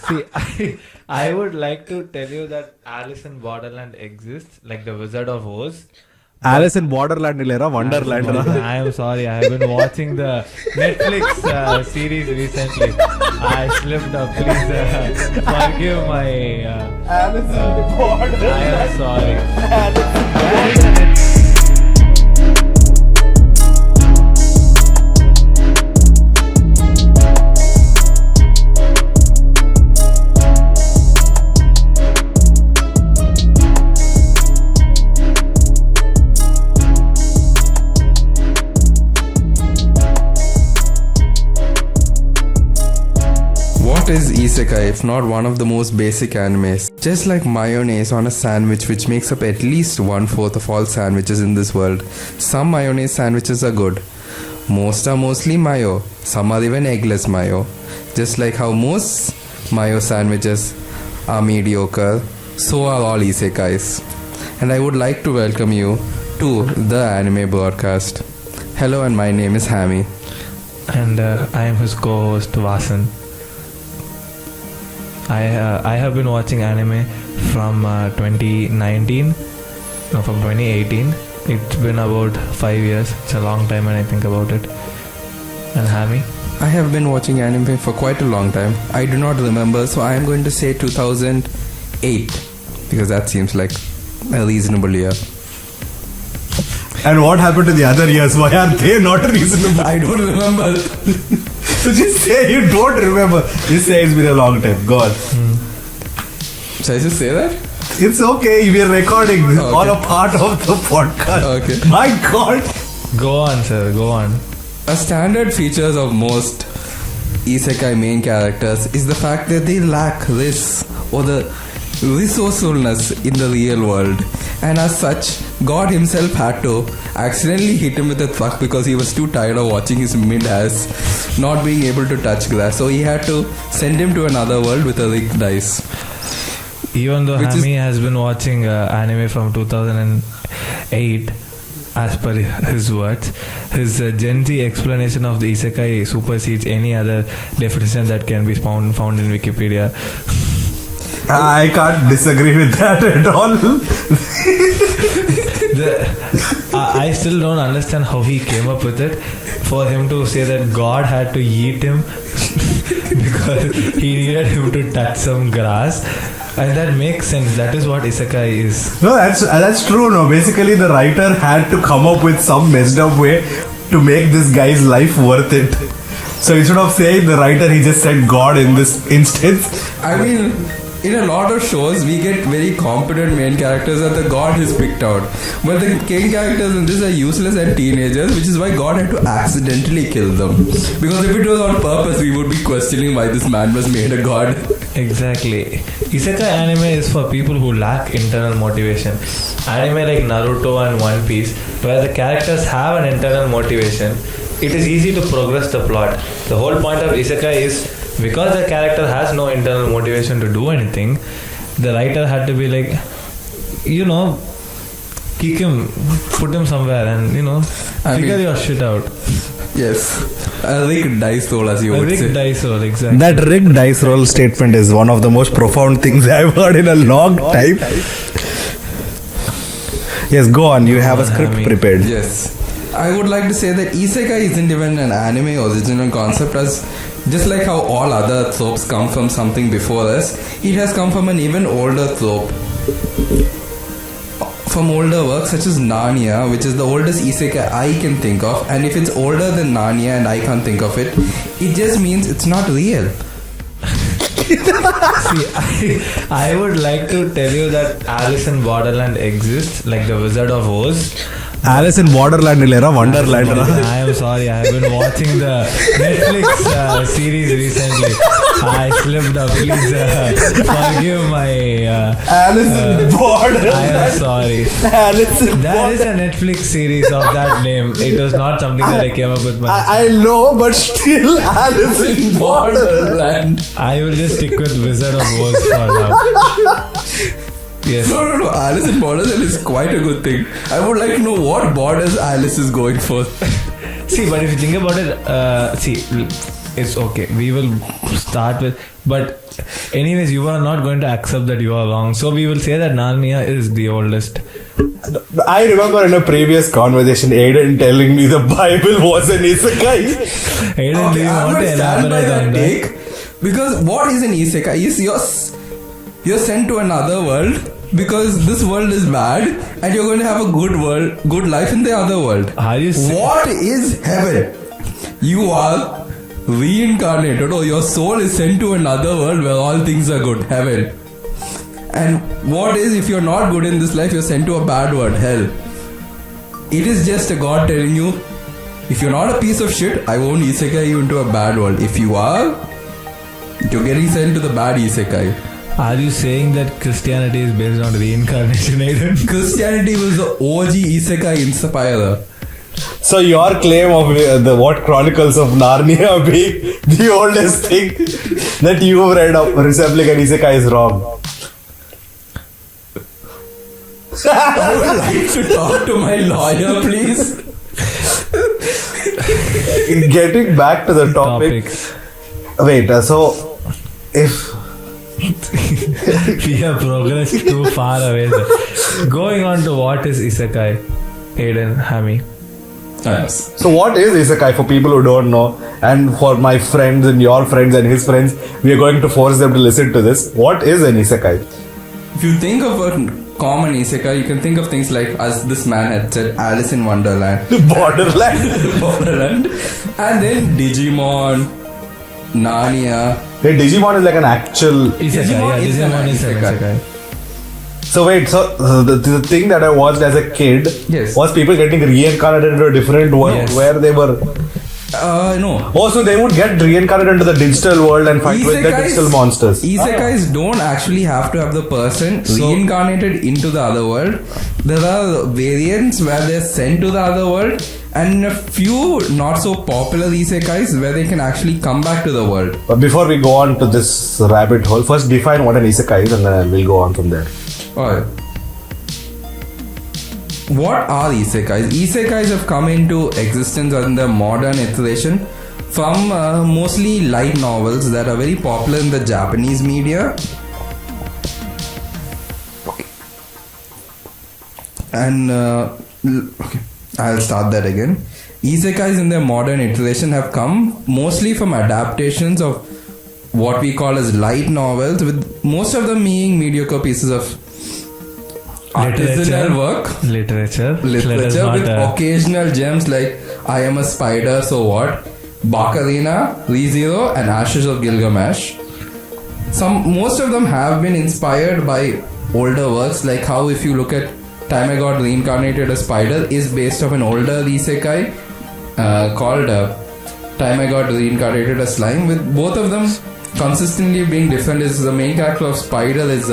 See, I would like to tell you that Alice in Borderland exists, like the Wizard of Oz. Alice in Borderland illera Wonderland. I am sorry, I have been watching the Netflix series recently. I slipped up. Please forgive my. Alice in Borderland. I am sorry. What is Isekai if not one of the most basic animes? Just like mayonnaise on a sandwich, which makes up at least 1/4 of all sandwiches in this world. Some mayonnaise sandwiches are good. Most are mostly mayo. Some are even eggless mayo. Just like how most mayo sandwiches are mediocre, so are all Isekais. And I would like to welcome you to the anime broadcast. Hello, and my name is Hammy. And I am his co-host Vasan. I have been watching anime from 2019, no, from 2018. It's been about 5 years. It's a long time when I think about it. And Hammy? I have been watching anime for quite a long time. I do not remember, so I am going to say 2008 because that seems like a reasonable year. And what happened to the other years? Why are they not reasonable? I don't remember. So just say you don't remember. Just say it's been a long time. Go on. Should I just say that? It's okay. We are recording. This is all a part of the podcast. Okay. My God. Go on, sir. Go on. A standard features of most Isekai main characters is the fact that they lack this or the resourcefulness in the real world. And as such, God himself had to accidentally hit him with a truck because he was too tired of watching his mid-ass not being able to touch grass. So he had to send him to another world with a rigged dice. Even though Hammy has been watching anime from 2008, as per his words, his Gen Z explanation of the Isekai supersedes any other definition that can be found in Wikipedia. I can't disagree with that at all. I still don't understand how he came up with it. For him to say that God had to eat him because he needed him to touch some grass. And that makes sense. That is what Isekai is. No, that's true. No, basically the writer had to come up with some messed up way to make this guy's life worth it. So instead of saying the writer, he just said God in this instance. I mean, in a lot of shows, we get very competent main characters that the God has picked out. But the main characters in this are useless and teenagers, which is why God had to accidentally kill them. Because if it was on purpose, we would be questioning why this man was made a God. Exactly. Isekai anime is for people who lack internal motivation. Anime like Naruto and One Piece, where the characters have an internal motivation, it is easy to progress the plot. The whole point of Isekai is because the character has no internal motivation to do anything, the writer had to be like, kick him, put him somewhere and, figure your shit out. Yes. A rigged dice roll, as you would say. A rigged dice roll, exactly. That rigged dice roll statement is one of the most profound things I've heard in a long time. Yes, go on. You have a script prepared. Yes. I would like to say that Isekai isn't even an anime original concept, as just like how all other tropes come from something before us, it has come from an even older trope. From older works such as Nani, which is the oldest Isekai I can think of, and if it's older than Nani and I can't think of it, it just means it's not real. See, I would like to tell you that Alice in Borderland exists, like the Wizard of Oz. Alice in Borderland illera Wonderland. I am sorry, I have been watching the Netflix series recently. I slipped up. Please forgive my... Alice in Borderland. I am sorry. Alice in There is a Netflix series of that name. It was not something that I came up with myself. I know, but still Alice in Borderland. I will just stick with Wizard of Oz for now. Yes. No. Alice in Borderland is quite a good thing. I would like to know what borders Alice is going for. See, but if you think about it, it's okay. We will start with, but anyways, you are not going to accept that you are wrong. So we will say that Narnia is the oldest. I remember in a previous conversation, Aiden telling me the Bible was an isekai. Aiden, do you want to elaborate on that? Because what is an isekai? Is you're sent to another world because this world is bad and you're going to have a good life in the other world. Are you What is heaven? You are reincarnated, or your soul is sent to another world where all things are good, heaven. And what is, if you're not good in this life, you're sent to a bad world, hell. It is just a God telling you, if you're not a piece of shit, I won't isekai you into a bad world. If you are, you're getting sent to the bad isekai. Are you saying that Christianity is based on reincarnation, Aiden? Christianity was the OG isekai inspirer. So your claim of the what Chronicles of Narnia being the oldest thing that you have read of resembling an isekai is wrong. I would like to talk to my lawyer, please. Getting back to the topic. Wait, so if we have progressed too far away. Going on to what is isekai, Aiden, Hammy. Yes. So what is isekai for people who don't know, and for my friends and your friends and his friends, we are going to force them to listen to this. What is an isekai? If you think of a common isekai, you can think of things like, as this man had said, Alice in Wonderland. Borderland. And then Digimon, Narnia. Hey, Digimon is like an actual Isekai, Digimon is an isekai. So wait, so the thing that I watched as a kid was people getting reincarnated into a different world where they were... No. Oh, so they would get reincarnated into the digital world and fight with the digital monsters. Isekais don't actually have to have the person reincarnated into the other world. There are variants where they're sent to the other world, and a few not so popular isekais where they can actually come back to the world. But before we go on to this rabbit hole, first define what an isekai is and then we'll go on from there. Alright. What are isekais? Isekais have come into existence in the modern iteration from mostly light novels that are very popular in the Japanese media. And okay, I'll start that again. Isekais in their modern iteration have come mostly from adaptations of what we call as light novels, with most of them being mediocre pieces of artisanal work, literature with occasional gems like I Am a Spider, So What, Bakarina, ReZero, and Ashes of Gilgamesh. Most of them have been inspired by older works, like how if you look at Time I Got Reincarnated a Spider is based off an older isekai called Time I Got Reincarnated a Slime, with both of them consistently being different. Is the main character of Spider is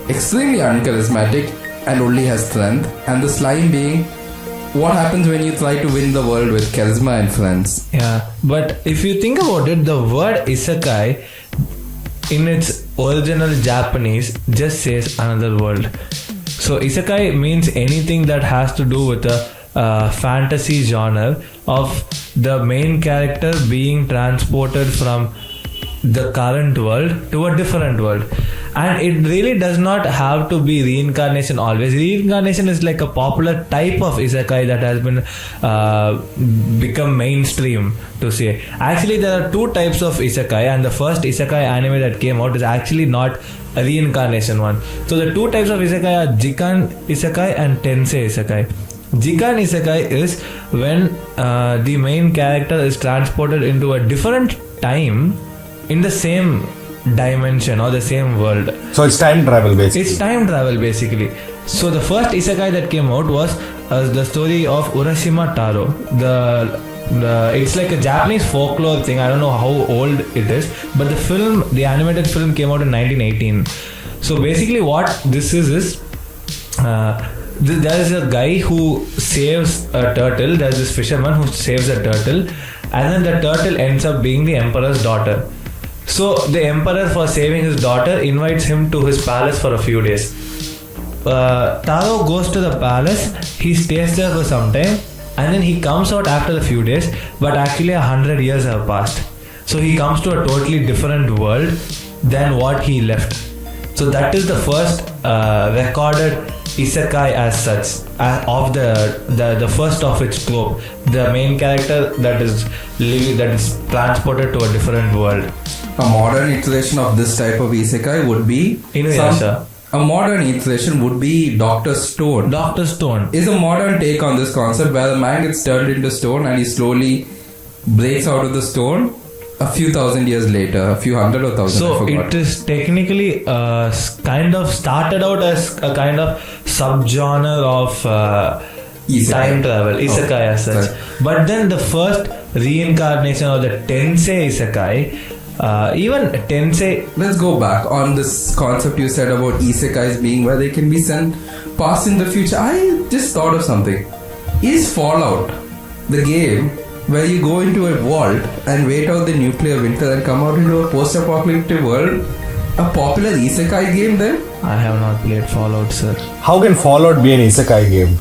extremely uncharismatic and only has strength, and the slime being what happens when you try to win the world with charisma and friends. Yeah, but if you think about it, the word isekai in its original Japanese just says another world. So isekai means anything that has to do with a fantasy genre of the main character being transported from the current world to a different world. And it really does not have to be reincarnation always. Reincarnation is like a popular type of isekai that has been become mainstream to say. Actually, there are two types of isekai, and the first isekai anime that came out is actually not a reincarnation one. So the two types of isekai are Jikan isekai and Tensei isekai. Jikan isekai is when the main character is transported into a different time in the same dimension or the same world. So it's time travel basically. It's time travel basically. So the first isekai that came out was the story of Urashima Taro. It's like a Japanese folklore thing. I don't know how old it is, but the animated film came out in 1918. So basically what this is there is a guy who saves a turtle. There's this fisherman who saves a turtle, and then the turtle ends up being the emperor's daughter. So the emperor, for saving his daughter, invites him to his palace for a few days. Taro goes to the palace, he stays there for some time, and then he comes out after a few days, but actually 100 years have passed. So he comes to a totally different world than what he left. So that is the first recorded isekai as such, of the first of its trope. The main character that is transported to a different world. A modern iteration of this type of isekai would be Inuyasha. A modern iteration would be Dr. Stone. Dr. Stone Is a modern take on this concept where the man gets turned into stone and he slowly breaks out of the stone a few thousand years later, a few hundred or thousand. So it is technically kind of started out as a kind of subgenre of time travel, isekai as such. Right. But then the first reincarnation of the Tensei isekai, even Tensei. Let's go back on this concept you said about isekais being where they can be sent past in the future. I just thought of something. Is Fallout the game where you go into a vault and wait out the nuclear winter and come out into a post-apocalyptic world a popular isekai game then? I have not played Fallout, sir. How can Fallout be an isekai game?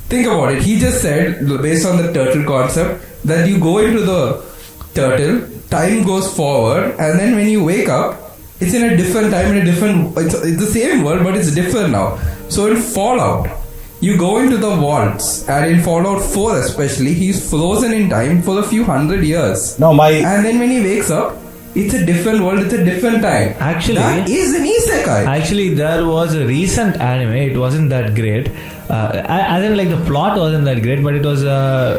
Think about it. He just said, based on the turtle concept, that you go into the turtle, time goes forward, and then when you wake up, it's in a different time, it's the same world, but it's different now. So in Fallout, you go into the vaults, and in Fallout 4 especially, he's frozen in time for a few hundred years. No, And then when he wakes up, it's a different world, it's a different time. Actually, that is an isekai. Actually, there was a recent anime. It wasn't that great. I didn't like the plot wasn't that great, but it was a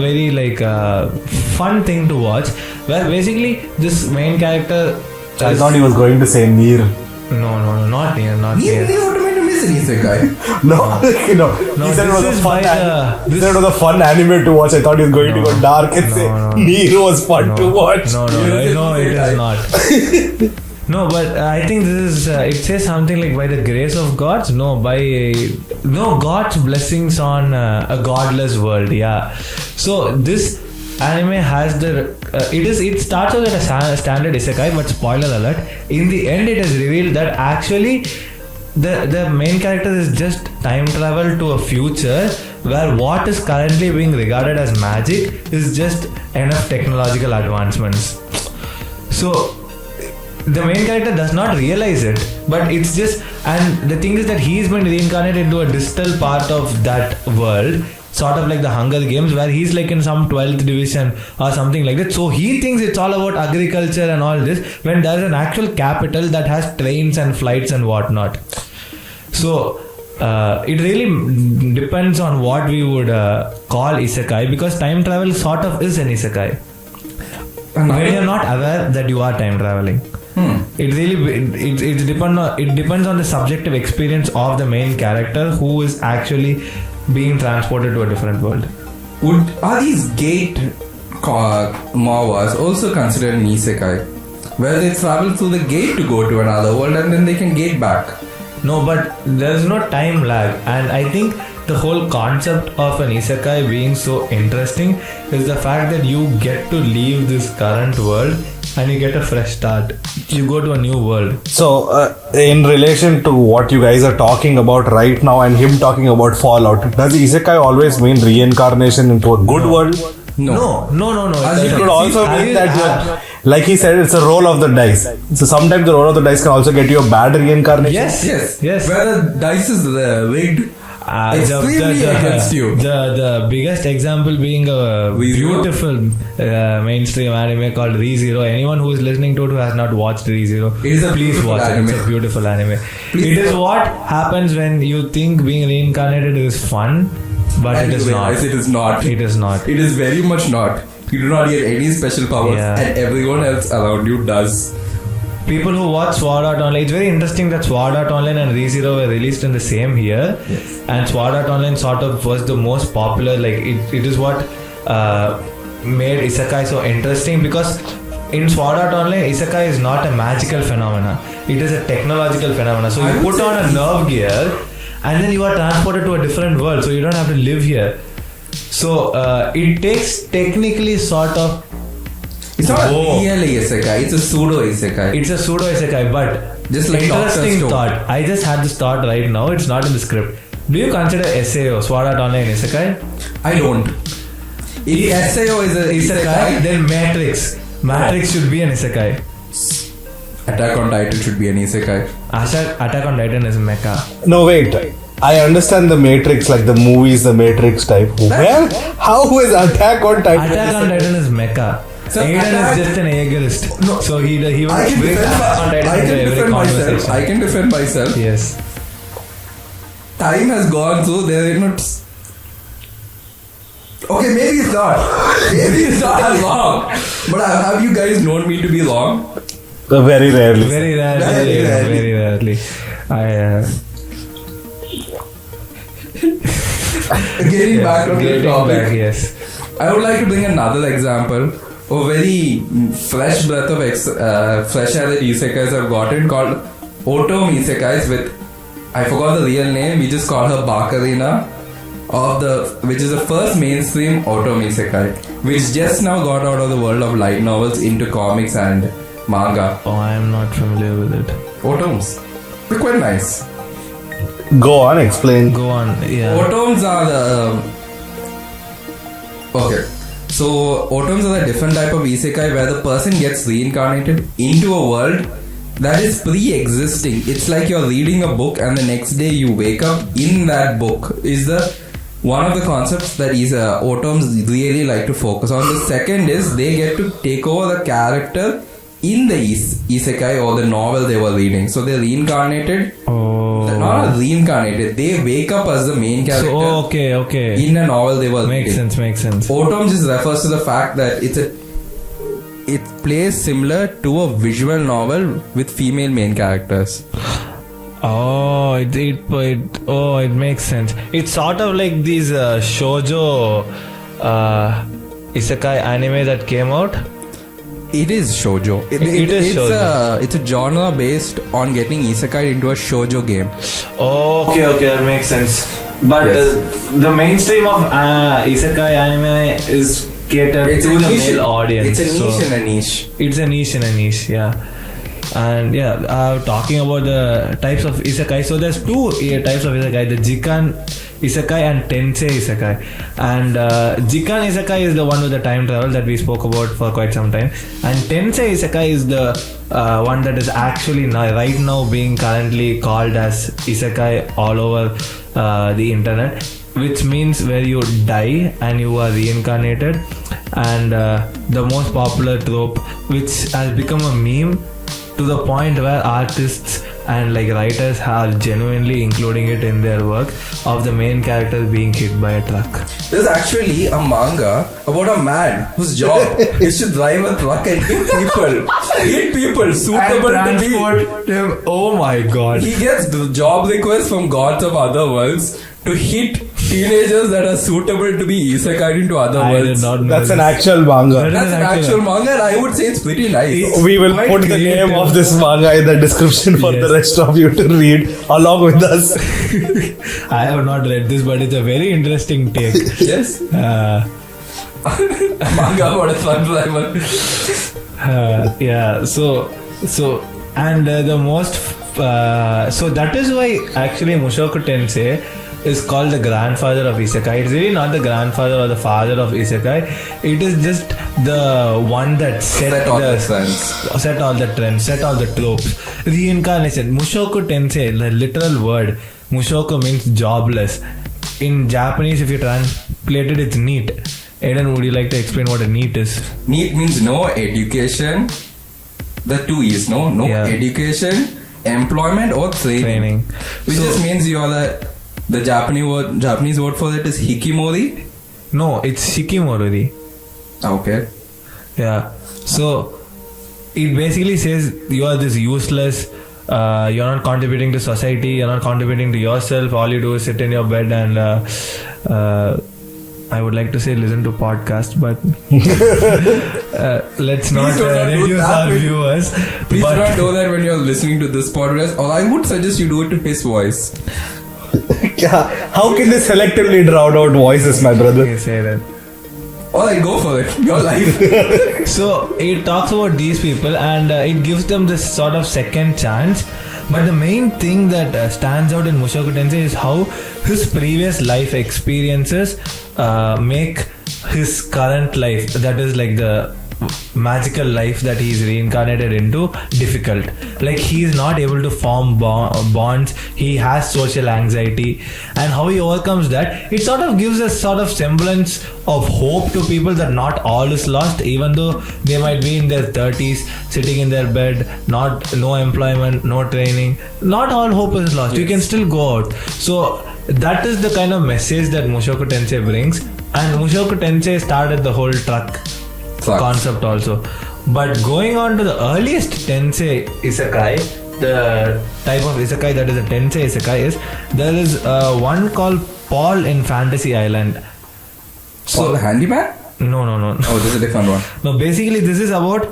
very fun thing to watch. Where basically this main character. I thought he was going to say Nier. No, not Nier, not Nier Nier. automatically is an isekai. No. He said it was a fun he said it was a fun anime to watch. I thought he was going to go dark and say Nier was fun to watch. No, it is not. No, but I think this is. It says something like by the grace of gods. God's blessings on a godless world. Yeah. So this anime has it starts out at a standard isekai, but spoiler alert. In the end, it is revealed that actually the main character is just time travel to a future where what is currently being regarded as magic is just enough technological advancements. So the main character does not realize it, but it's just, and the thing is that he's been reincarnated into a distal part of that world, sort of like the Hunger Games, where he's like in some 12th division or something like that. So he thinks it's all about agriculture and all this, when there's an actual capital that has trains and flights and whatnot. So it really depends on what we would call isekai, because time travel sort of is an isekai when you're not aware that you are time traveling. It really it depends on the subjective experience of the main character who is actually being transported to a different world. Are these gate Mawas also considered an isekai, where they travel through the gate to go to another world and then they can gate back? No, but there's no time lag, and I think the whole concept of an isekai being so interesting is the fact that you get to leave this current world and you get a fresh start. You go to a new world. So, in relation to what you guys are talking about right now and him talking about Fallout, does isekai always mean reincarnation into a good world? No. It could also mean that, like he said, it's a roll of the dice. So sometimes the roll of the dice can also get you a bad reincarnation. Yes. Where the dice is rigged extremely against you. The biggest example being a beautiful mainstream anime called ReZero. Anyone who is listening to it who has not watched ReZero, please watch it. It's a beautiful anime. It is what happens when you think being reincarnated is fun, but and it is not. It is not. It is not. It is very much not. You do not get any special powers, and everyone else around you does. People who watch Sword Art Online, it's very interesting that Sword Art Online and ReZero were released in the same year. Yes. And Sword Art Online sort of was the most popular, like it is what made isekai so interesting, because in Sword Art Online, isekai is not a magical phenomena, it is a technological phenomena. So you put on a nerve gear and then you are transported to a different world, so you don't have to live here. So it takes technically sort of, it's not really isekai, it's a pseudo isekai. It's a pseudo isekai, but just like interesting thought. I just had this thought right now. It's not in the script. Do you consider SAO, Sword Art Online, isekai? I don't. If SAO is a isekai, then Matrix. Matrix should be an isekai. Attack on Titan should be an isekai. Attack on Titan is mecha. No, wait. I understand the Matrix, like the movies, the Matrix type. Well, how is Attack on Titan? Attack on Titan is mecha. So Aiden is just an egoist. No. So he will I can bring Attack on Titan into every conversation. I can defend myself. Yes. Time has gone, so there is not. Okay, maybe it's not. Maybe it's not as long. But have you guys known me to be long? Very rarely. Very rarely. Very rarely. Very rarely. Getting back on the topic. Yes. I would like to bring another example of very fresh breath of fresh air that isekais have gotten called Otom isekais with, I forgot the real name, we just call her Bakarina, which is the first mainstream Otom isekai, which just now got out of the world of light novels into comics and manga. Oh, I am not familiar with it. Otoms. They're quite nice. Go on, explain. Go on. Yeah. Otoms are the... Okay. So, Otoms are a different type of isekai where the person gets reincarnated into a world that is pre-existing. It's like you're reading a book and the next day you wake up in that book. Is one of the concepts that Otoms really like to focus on. The second is they get to take over the character in the isekai or the novel they were reading. So they're reincarnated. Oh. They're not reincarnated. They wake up as the main character. So, okay. In a novel they were Makes reading. sense. Otom just refers to the fact that it plays similar to a visual novel with female main characters. Oh, it makes sense. It's sort of like these shoujo isekai anime that came out. It is shoujo. It is shoujo. It's a genre based on getting isekai into a shoujo game. Oh, okay, that makes sense. But Yes. the mainstream of isekai anime is catered to the male audience. It's a niche so in a niche. It's a niche in a niche, yeah. And talking about the types of isekai. So there's two types of isekai: the Jikan isekai and Tensei isekai. And Jikan isekai is the one with the time travel that we spoke about for quite some time. And Tensei isekai is the one that is actually right now being currently called as isekai all over the internet, which means where you die and you are reincarnated. And the most popular trope, which has become a meme to the point where artists and like writers are genuinely including it in their work, of the main character being hit by a truck. There's actually a manga about a man whose job is to drive a truck and hit people suitable to be. them. Oh my god. He gets the job requests from gods of other worlds to hit teenagers that are suitable to be isekai into other I did worlds. not know That's this. an actual manga. That's an actual manga, and I would say it's pretty nice. We will quite put the creative. name of this manga in the description for Yes. the rest of you to read along with us. I have not read this, but it's a very interesting take. Yes, Uh, manga about a truck driver. yeah, so and the most so that is why actually Mushoku Tensei is called the grandfather of isekai. It's really not the grandfather or the father of isekai. It is just the one that set all the trends, set all the tropes. Reincarnation. Mushoku Tensei, the literal word Mushoku means jobless. In Japanese, if you translate it, it's neat. Aiden, would you like to explain what a neat is? Neat means no education. The two is no Yeah. education, employment or training. Which So- just means you are the Japanese word for it is hikimori. No, it's shikimorori. Okay. Yeah. So it basically says you are this useless. You're not contributing to society. You're not contributing to yourself. All you do is sit in your bed and I would like to say listen to podcasts, but let's not do not do reduce that our with- viewers. Please But do not do that when you're listening to this podcast, or I would suggest you do it to his voice. How can they selectively drown out voices, my brother? okay, say that. Alright, go for it. Your life. So it talks about these people and it gives them this sort of second chance. But the main thing that stands out in Mushoku Tensei is how his previous life experiences make his current life, that is like the magical life that he is reincarnated into difficult. Like he is not able to form bonds. He has social anxiety, and how he overcomes that, it sort of gives a sort of semblance of hope to people that not all is lost, even though they might be in their 30s, sitting in their bed, no employment, no training. Not all hope is lost. You can still go out. So that is the kind of message that Mushoku Tensei brings, and Mushoku Tensei started the whole truck concept also. But going on to the earliest Tensei Isekai, the type of Isekai that is a Tensei Isekai is, there is one called Paul in Fantasy Island. So the handyman? No. Oh, this is a different one. No, basically this is about,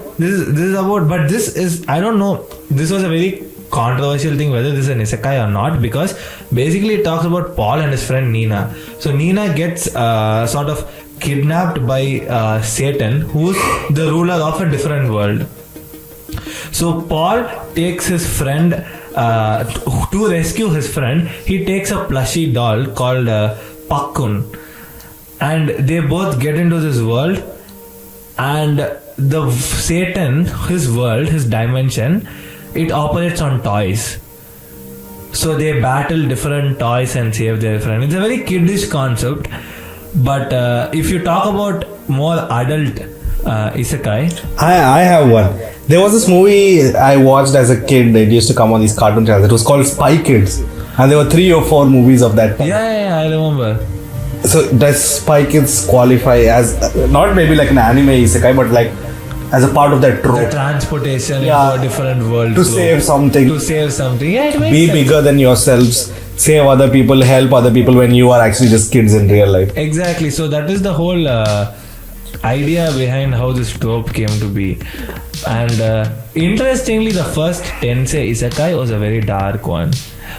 but this is, I don't know, this was a very controversial thing whether this is an isekai or not, because basically it talks about Paul and his friend Nina. So Nina gets sort of kidnapped by Satan, who's the ruler of a different world. So Paul takes his friend to rescue his friend. He takes a plushy doll called Pakkun, and they both get into this world, and the Satan, his world, his dimension, it operates on toys. So they battle different toys and save their friend. It's a very kiddish concept, but if you talk about more adult isekai, I have one. There was this movie I watched as a kid. It used to come on these cartoon channels. It was called Spy Kids, and there were 3 or 4 movies of that time. yeah, I remember. So does Spy Kids qualify as not maybe like an anime isekai, but like as a part of that The trope? transportation Yeah. into a different world To save something. Yeah, it makes Be sense. bigger than yourselves. Save other people. Help other people when you are actually just kids in real life. Exactly. So that is the whole idea behind how this trope came to be. And interestingly, the first Tensei Isekai was a very dark one.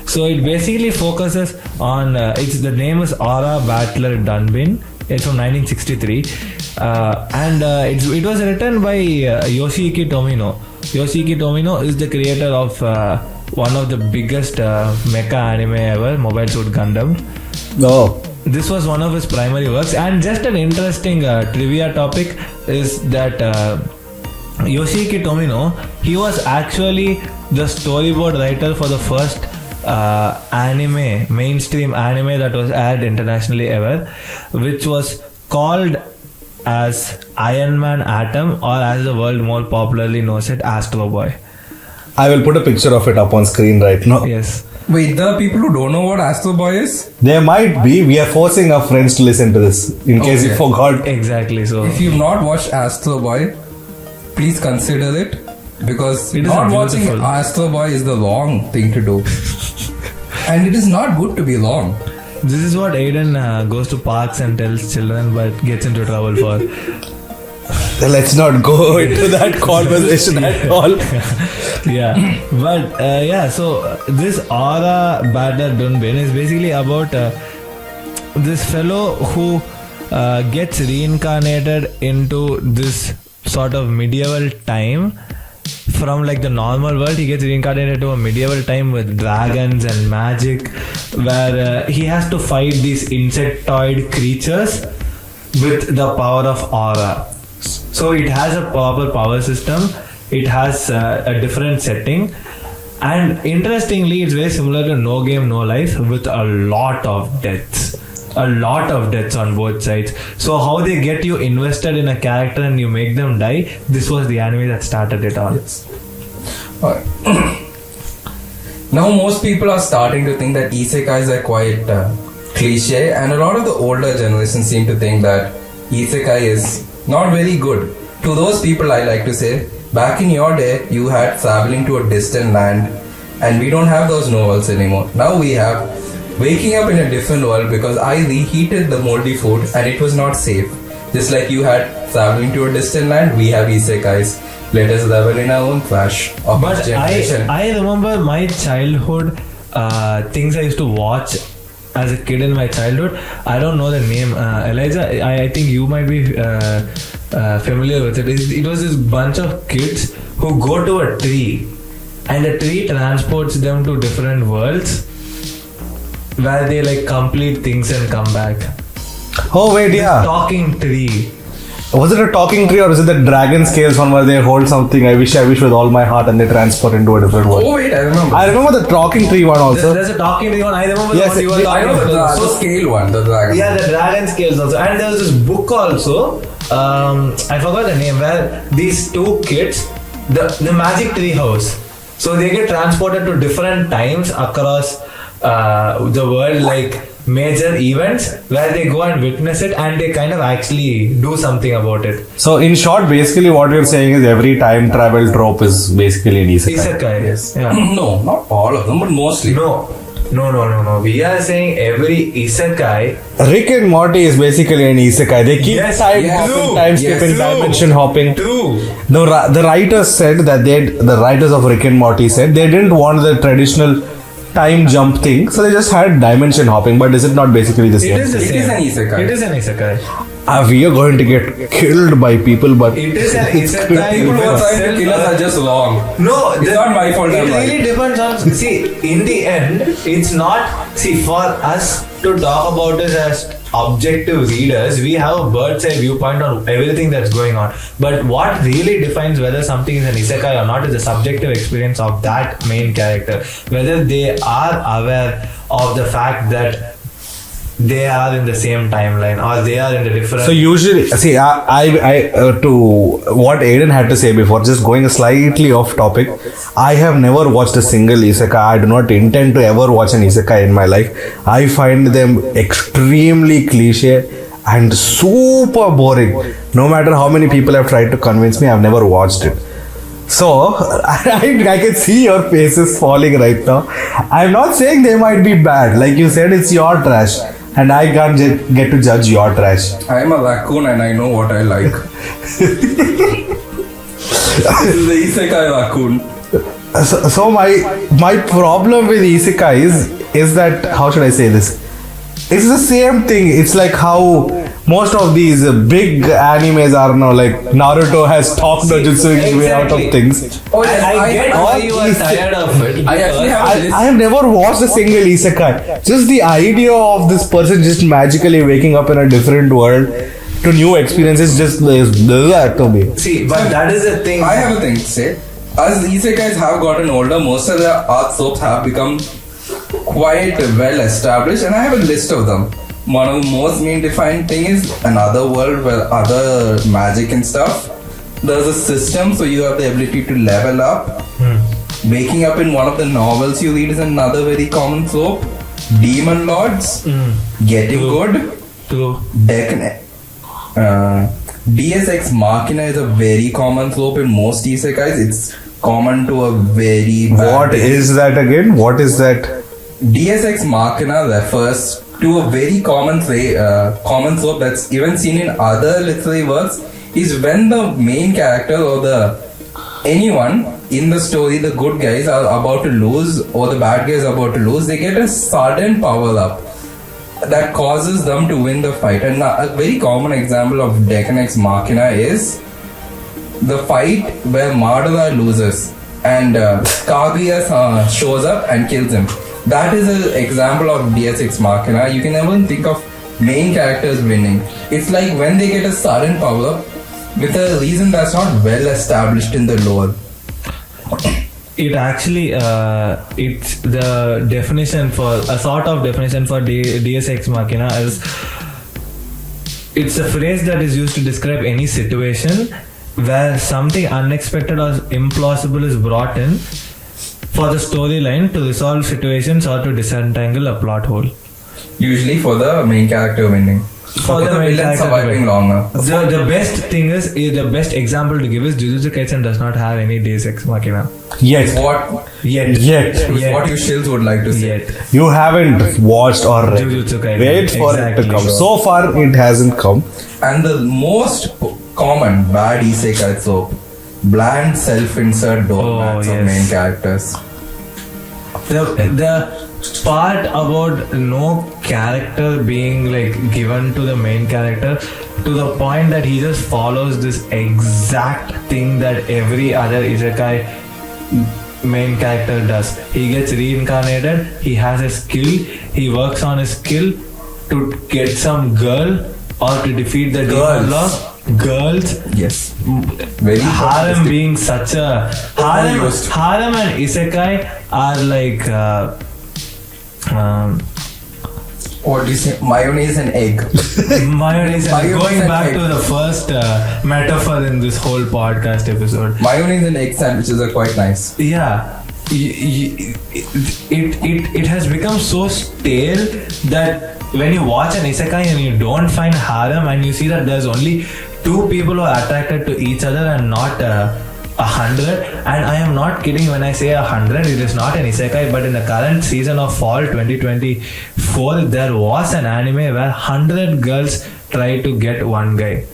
So it basically focuses on the name is Aura Battler Dunbin. It's from 1963, and it was written by Yoshiki Tomino. Yoshiki Tomino is the creator of one of the biggest mecha anime ever, Mobile Suit Gundam. Oh. This was one of his primary works, and just an interesting trivia topic is that Yoshiki Tomino, he was actually the storyboard writer for the first mainstream anime that was aired internationally ever, which was called as Iron Man Atom, or as the world more popularly knows it, Astro Boy. I will put a picture of it up on screen right now. Yes. Wait, there are people who don't know what Astro Boy is? There might be. We are forcing our friends to listen to this in case you Okay. forgot. Exactly. So If you've not watched Astro Boy, please consider it, because It is not a watching beautiful- Astro Boy is the wrong thing to do. And it is not good to be wrong. this is what Aiden goes to parks and tells children, but gets into trouble for. Let's not go into that conversation at all. Yeah, but so this Aura Battler Dunbin is basically about this fellow who gets reincarnated into this sort of medieval time. From like the normal world, he gets reincarnated to a medieval time with dragons and magic, where he has to fight these insectoid creatures with the power of aura. So it has a proper power system. It has a different setting, and interestingly, it's very similar to No Game No Life with a lot of deaths. A lot of deaths on both sides. So how they get you invested in a character and you make them die, this was the anime that started it all. Alright. Now most people are starting to think that isekais are quite cliche, and a lot of the older generation seem to think that isekai is not very good. To those people, I like to say, back in your day, you had traveling to a distant land, and we don't have those novels anymore. Now we have waking up in a different world because I reheated the moldy food and it was not safe. Just like you had traveling to a distant land, we have isekais. Let us revel in our own trash of But each generation. I remember my childhood things I used to watch as a kid in my childhood. I don't know the name. Elijah, I think you might be familiar with it. It was this bunch of kids who go to a tree, and the tree transports them to different worlds where they like complete things and come back. Oh wait, yeah. Talking tree. Was it a talking tree or is it the dragon scales one where they hold something? I wish with all my heart and they transport into a different world. Oh wait, I remember. I remember the talking tree one also. There's a talking one. I remember Yes, the one you were I talking know about. the scale one, the dragon. Yeah, the dragon scales also. And there was this book also. I forgot the name. Where these two kids, the magic tree house. So they get transported to different times across the world, like major events where they go and witness it, and they kind of actually do something about it. So in short, basically what you're saying is every time travel trope is basically an isekai. Isekai. Yes. Yeah. No, not all of them, but mostly. No. We are saying every isekai. Rick and Morty is basically an isekai. They keep Yes, time yes, hopping, true. time Yes, skipping, true. dimension hopping. True. The writers said that the writers of Rick and Morty said they didn't want the traditional time jump thing, so they just had dimension hopping. But is it not basically the same? It is the It same. is an isekai. It is an isekai. We are going to get killed by people, but It is an isekai. People who are trying to kill us itself. are just wrong. No, It's not my fault, It I'm right. really depends on. See, in the end, it's not. See, for us to talk about this as objective readers, we have a bird's eye viewpoint on everything that's going on. But what really defines whether something is an isekai or not is the subjective experience of that main character. Whether they are aware of the fact that they are in the same timeline or they are in the different. so usually, see, I to what Aiden had to say before, just going slightly off topic, I have never watched a single isekai. I do not intend to ever watch an isekai in my life. I find them extremely cliche and super boring. No matter how many people have tried to convince me, I've never watched it. So, I can see your faces falling right now. I'm not saying they might be bad. Like you said, it's your trash. And I can't get to judge your trash. I am a raccoon and I know what I like. This is the isekai raccoon. So my problem with isekais is that, how should I say this? It's the same thing. It's like how most of these big animes are now. Like Naruto has talked no jutsu his way out of Exactly. things. Oh, yes, I get why you are Ise- tired of it. I actually have a list. I have never watched a single isekai. Just the idea of this person just magically waking up in a different world to new experiences just is that to me. See, but that is the thing. I have a thing to say. As isekais have gotten older, most of the art soaps have become quite well established, and I have a list of them. One of the most main defined thing is another world where other magic and stuff. There's a system, so you have the ability to level up. Waking up in one of the novels you read is another very common trope. Demon lords, getting good, True. Deus Ex Machina is a very common trope in most isekais. It's common to a very bad What degree. is that again? What is that? Deus Ex Machina refers to a very common trope that's even seen in other literary works. Is when the main character or anyone in the story, the good guys are about to lose or the bad guys are about to lose, they get a sudden power up that causes them to win the fight. And a very common example of Deus Ex Machina is the fight where Madara loses and Kaguya shows up and kills him. That is an example of Deus Ex Machina. You can never think of main characters winning. It's like when they get a sudden power up with a reason that's not well established in the lore. It actually, it's the definition for a sort of definition for Deus Ex Machina is it's a phrase that is used to describe any situation where something unexpected or implausible is brought in for the storyline to resolve situations or to disentangle a plot hole. Usually for the main character winning. For the main villain character surviving winning. longer. The best thing is the best example to give is Jujutsu Kaisen does not have any Deus Ex Machina Yet. What yet. is Yet. what you shills would like to say. Yet. You haven't watched or read. Jujutsu Kaisen. Wait for it Exactly. to come. So far, it hasn't come. And the most common bad isekai trope, bland self-insert doormats Oh, of yes. main characters. The part about no character being like given to the main character to the point that he just follows this exact thing that every other isekai main character does. He gets reincarnated, he has a skill, he works on his skill to get some girl or to defeat the demon Girls. lord. girls. Yes. Very Harem being such a harem and isekai are like what do you say? Mayonnaise and egg. mayonnaise. And Mayonnaise going and back egg. to the first metaphor in this whole podcast episode. Mayonnaise and egg sandwiches are quite nice. Yeah, it has become so stale that when you watch an isekai and you don't find harem and you see that there's only 2 people who are attracted to each other and not 100, and I am not kidding when I say 100, it is not an isekai, but in the current season of fall 2024 there was an anime where 100 girls try to get one guy.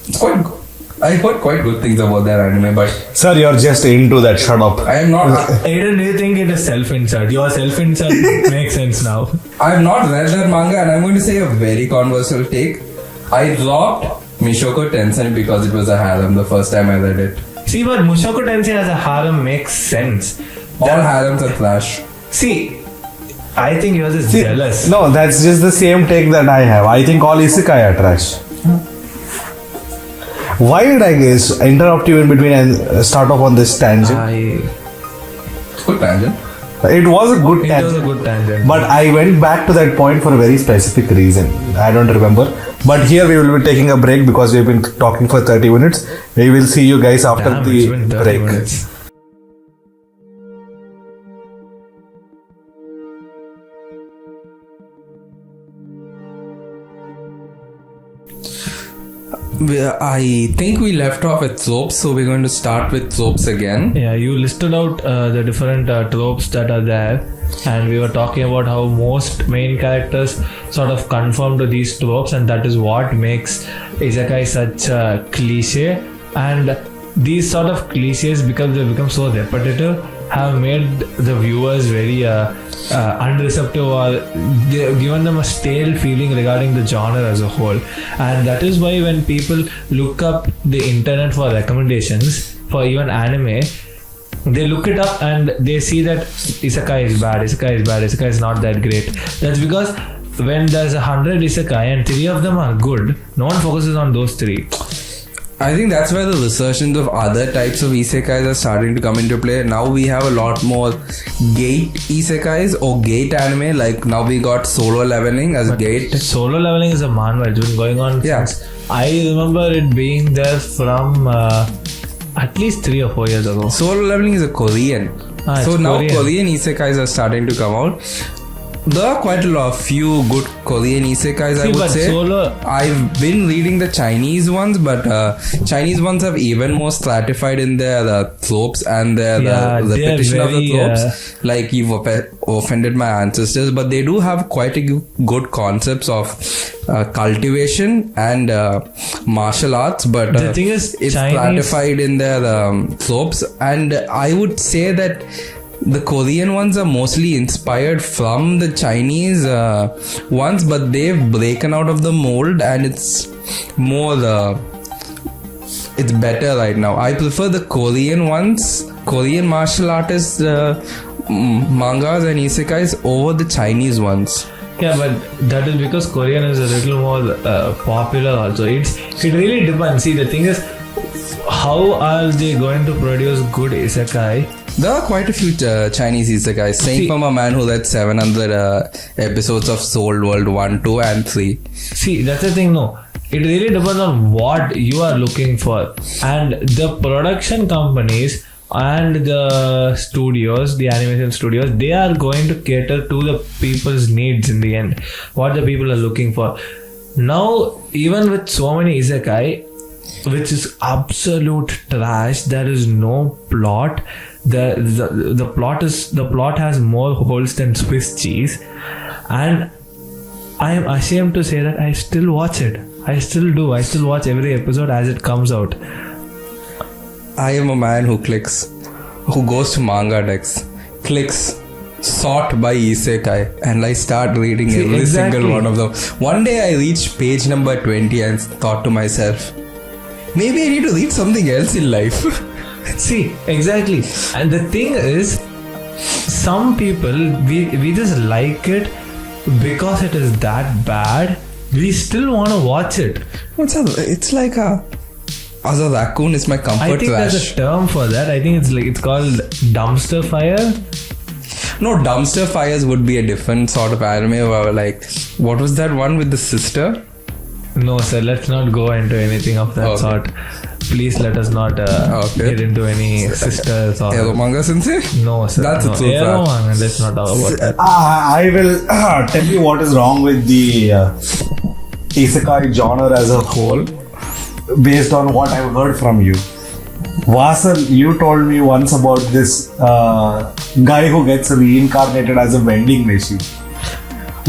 It's quite good. I heard quite good things about that anime, but Sir, you're just into that. Shut up. I am not. Aiden, do you think it is self-insult? Your self-insult makes sense now. I have not read that manga, and I'm going to say a very controversial take. I dropped Mishoko Tensei because it was a harem the first time I read it. See, but Mushoku Tensei as a harem makes sense. All harems are trash. See, I think you're just See, jealous. No, that's just the same take that I have. I think all isekai are trash. Why did I guess interrupt you in between and start off on this tangent? Good tangent. It was a good It was a tangent. good tangent. But I went back to that point for a very specific reason. I don't remember. But here we will be taking a break because we've been talking for 30 minutes. We will see you guys after Damn, it's the been 30 break. minutes. I think we left off with soaps, so we're going to start with soaps again. Yeah, you listed out the different tropes that are there, and we were talking about how most main characters sort of conform to these tropes, and that is what makes isekai such a cliche. And these sort of cliches, because they become so repetitive, have made the viewers very unreceptive, or given them a stale feeling regarding the genre as a whole. And that is why when people look up the internet for recommendations for even anime, they look it up and they see that isekai is bad, isekai is not that great. That's because when there's 100 isekai and 3 of them are good, no one focuses on those 3. I think that's where the resurgence of other types of isekais are starting to come into play. Now we have a lot more gate isekais or gate anime. Like now we got Solo Leveling as a gate. Solo Leveling is a manhwa. It's been going on Yeah. since I remember it being there from at least 3 or 4 years ago. Solo Leveling is a Korean. It's So now Korean. Korean isekais are starting to come out. There are quite a few good Korean isekais, I See, would but say. Solo, I've been reading the Chinese ones, but Chinese ones have even more stratified in their tropes and their Yeah, they are repetition of the very, tropes. Like you've offended my ancestors, but they do have quite a good concepts of cultivation and martial arts. But the thing is, it's Chinese, stratified in their tropes, and I would say that the Korean ones are mostly inspired from the Chinese ones, but they've broken out of the mold and it's more it's better right now. I prefer the Korean ones, Korean martial artists mangas and isekais over the Chinese ones. yeah, but that is because Korean is a little more popular also. It really depends. See, the thing is, how are they going to produce good isekai? There are quite a few Chinese isekais. Saying from a man who read 700 episodes of Soul World 1, 2 and 3. See, that's the thing, no. It really depends on what you are looking for. And the production companies and the studios, the animation studios, they are going to cater to the people's needs in the end. What the people are looking for. Now, even with so many isekai, which is absolute trash, there is no plot. The plot has more holes than Swiss cheese, and I am ashamed to say that I still watch it. I still do. I still watch every episode as it comes out. I am a man who goes to manga decks, clicks sort by isekai, and I start reading every exactly. single one of them. One day I reached page number 20 and thought to myself, maybe I need to read something else in life. See, exactly. And the thing is, some people, we just like it because it is that bad. we still want to watch it. It's like a... As a raccoon is my comfort I think trash. there's a term for that. I think it's called dumpster fire. No, dumpster fires would be a different sort of anime where like, what was that one with the sister? No, sir, let's not go into anything of that sort. Please let us not get into any sisters or... Eromanga sensei? No, sir. That's no. a true fact. Let's not talk about that. I will tell you what is wrong with the isekai genre as a whole, based on what I've heard from you. Vasan, you told me once about this guy who gets reincarnated as a vending machine.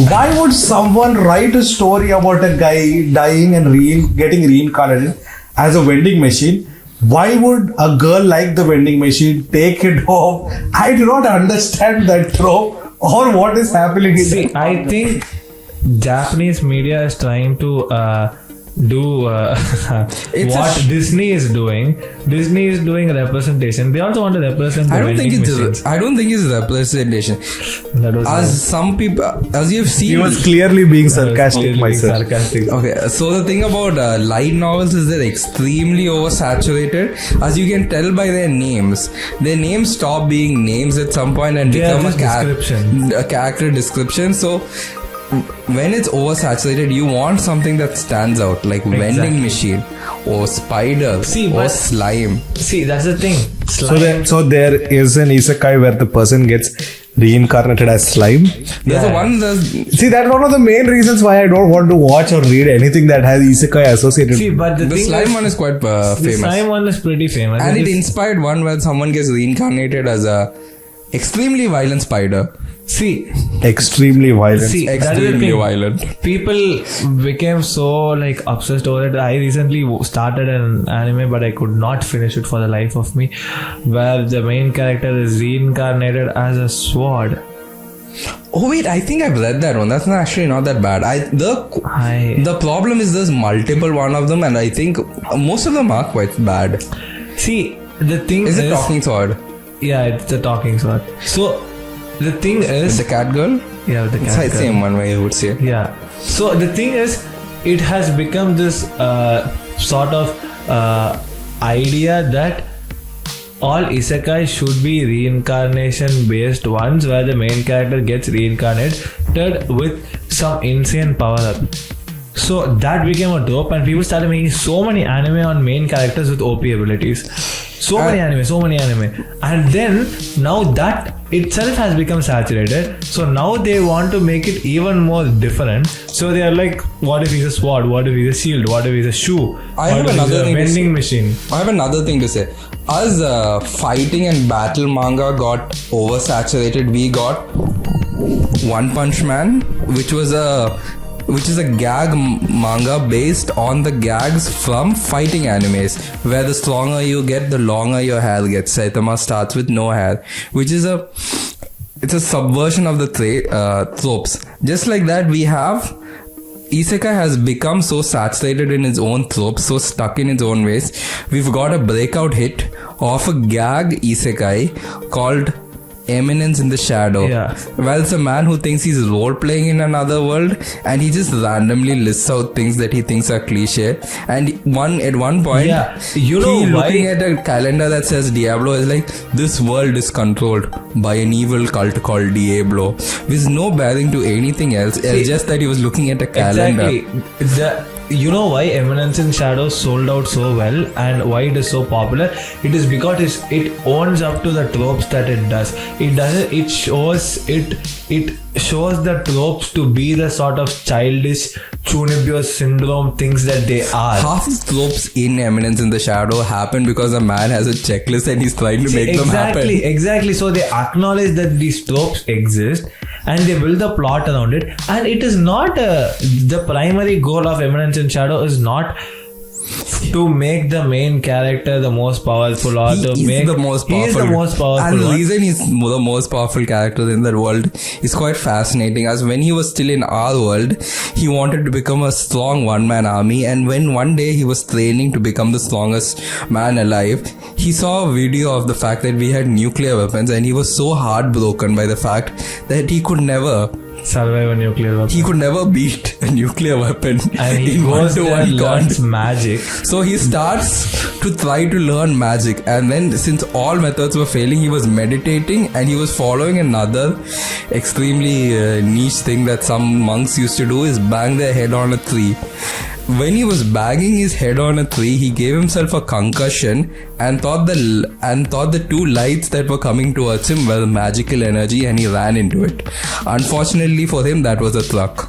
Why would someone write a story about a guy dying and getting reincarnated as a vending machine? Why would a girl like the vending machine take it home? I do not understand that trope or what is happening in See, that. I think Japanese media is trying to do what Disney is doing. Disney is doing representation. They also want to represent the I don't think vending machines. it's representation. That was As some people, as you've seen, He was clearly being sarcastic, clearly myself. sarcastic. okay, so the thing about light novels is they're extremely oversaturated. As you can tell by their names stop being names at some point and They are become just a character description. So when it's oversaturated, you want something that stands out, like vending machine or spider or slime. See, that's the thing. So there is an isekai where the person gets reincarnated as slime. There's a one. See, that's one of the main reasons why I don't want to watch or read anything that has isekai associated. See, but the thing slime is, one is quite the famous, slime one is pretty famous. and it inspired one where someone gets reincarnated as a extremely violent spider. See, Extremely violent. See, that is the Extremely thing. violent. People became so like obsessed over it. I recently started an anime, but I could not finish it for the life of me, where the main character is reincarnated as a sword. Oh wait, I think I've read that one. That's actually not that bad. The problem is there's multiple one of them, and I think most of them are quite bad. See, the thing Is it talking sword? Yeah, it's the talking sword. So the thing With is, the cat girl? yeah, with the It's cat the same one way you would say. Yeah. So the thing is, it has become this sort of idea that all isekai should be reincarnation based ones, where the main character gets reincarnated with some insane power up. So that became a trope, and people started making so many anime on main characters with OP abilities. So many anime. And then now that itself has become saturated. So now they want to make it even more different. So they are like, what if he's a sword? What if he's a shield? What if he's a shoe? I have what if another he's a thing to vending say. machine? I have another thing to say. As fighting and battle manga got oversaturated, we got One Punch Man, which is a gag manga based on the gags from fighting animes, where the stronger you get, the longer your hair gets. Saitama starts with no hair, which is it's a subversion of the tropes. Just like that, we have Isekai has become so saturated in its own tropes, so stuck in its own ways. We've got a breakout hit of a gag Isekai called Eminence in the Shadow. Yeah. Well, it's a man who thinks he's role playing in another world, and he just randomly lists out things that he thinks are cliche. And at one point, you know he why? looking at a calendar that says Diablo is like, this world is controlled by an evil cult called Diablo, with no bearing to anything else. It's just that he was looking at a calendar. Exactly. You know why Eminence in Shadows sold out so well and why it is so popular? It is because it owns up to the tropes that it does. It shows the tropes to be the sort of childish Chunibyo syndrome things that they are. Half the tropes in Eminence in the Shadow happen because a man has a checklist and he's trying to make them happen. Exactly. So they acknowledge that these tropes exist and they build the plot around it. And it is not the primary goal of Eminence in Shadow is not to make the main character the most powerful or He is the most powerful. And the reason he's the most powerful character in that world is quite fascinating. As when he was still in our world, he wanted to become a strong one-man army, and when one day he was training to become the strongest man alive, he saw a video of the fact that we had nuclear weapons, and he was so heartbroken by the fact that he could never survive a nuclear weapon. He could never beat a nuclear weapon. And he in goes there and 1-to-1 learns con- magic. So he starts to try to learn magic, and then since all methods were failing, he was meditating and he was following another extremely niche thing that some monks used to do, is bang their head on a tree. When he was banging his head on a tree, he gave himself a concussion and thought the two lights that were coming towards him were magical energy, and he ran into it. Unfortunately for him, that was a truck.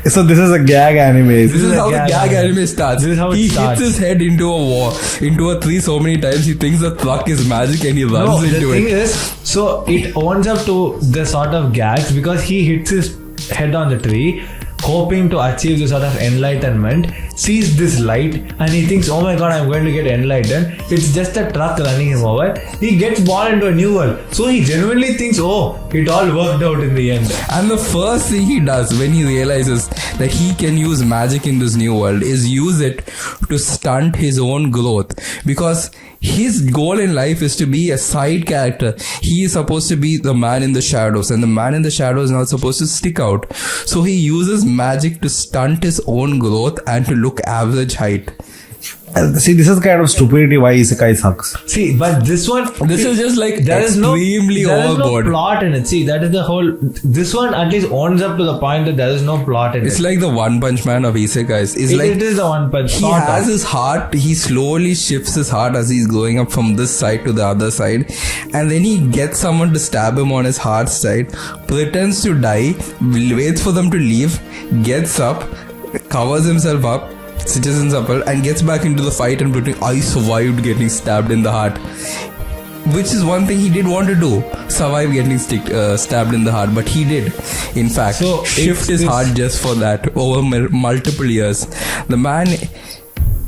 So this is a gag anime. This is how the gag anime starts. This is how it he starts. hits his head into a tree so many times, he thinks the truck is magic and he runs The into thing it. is, so it owns up to the sort of gags because he hits his head on the tree, hoping to achieve this sort of enlightenment, sees this light and he thinks, oh my god, I'm going to get enlightened. It's just a truck running him over. He gets born into a new world. So he genuinely thinks, oh, it all worked out in the end. And the first thing he does when he realizes that he can use magic in this new world is use it to stunt his own growth, because his goal in life is to be a side character. He is supposed to be the man in the shadows, and the man in the shadows is not supposed to stick out. So he uses magic to stunt his own growth and to look average height. See, this is kind of stupidity why Isekai sucks. See, but this one, This is just like there is no overboard. plot in it. See, that is the whole. This one at least owns up to the point that there is no plot in It's it. like the One Punch Man of Isekais. It is the one punch. He sort of. has his heart, he slowly shifts his heart as he's going up from this side to the other side, and then he gets someone to stab him on his heart side, pretends to die, waits for them to leave, gets up, covers himself up, stitches himself up, and gets back into the fight and pretending, I survived getting stabbed in the heart. Which is one thing he did want to do, survive getting stabbed in the heart, but he did, in fact, So, shift it's his this- heart just for that over multiple years. The man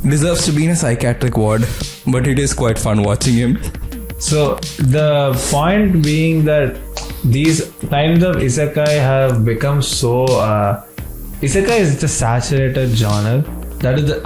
deserves to be in a psychiatric ward, but it is quite fun watching him. So the point being that these kinds of isekai have become so. Isekai is a saturated genre.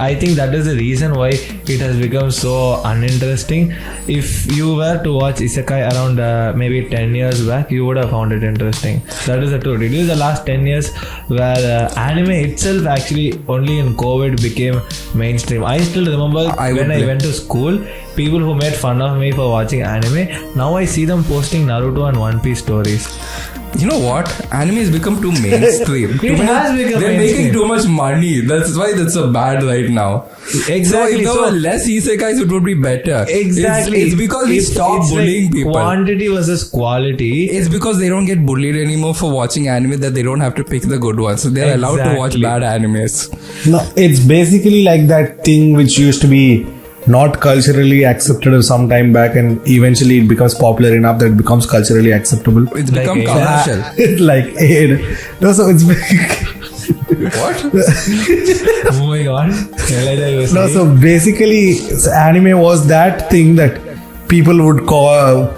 I think that is the reason why it has become so uninteresting. If you were to watch Isekai around maybe 10 years back, you would have found it interesting. That is the truth. It is the last 10 years where anime itself actually only in COVID became mainstream. I still remember I went to school, people who made fun of me for watching anime, now I see them posting Naruto and One Piece stories. You know what? Anime has become too mainstream. Has become They're mainstream. making too much money. That's why that's so bad right now. Exactly. So if there So- were less isekais, it would be better. Exactly. It's because we stopped bullying like people. Quantity versus quality. It's because they don't get bullied anymore for watching anime that they don't have to pick the good ones. So they're allowed to watch Exactly. bad animes. No, it's basically like that thing which used to be not culturally accepted some time back, and eventually it becomes popular enough that it becomes culturally acceptable. It's Like become Aiden. commercial. It's like Aiden. No, so it's What? Oh my god. no. So basically, anime was that thing that people would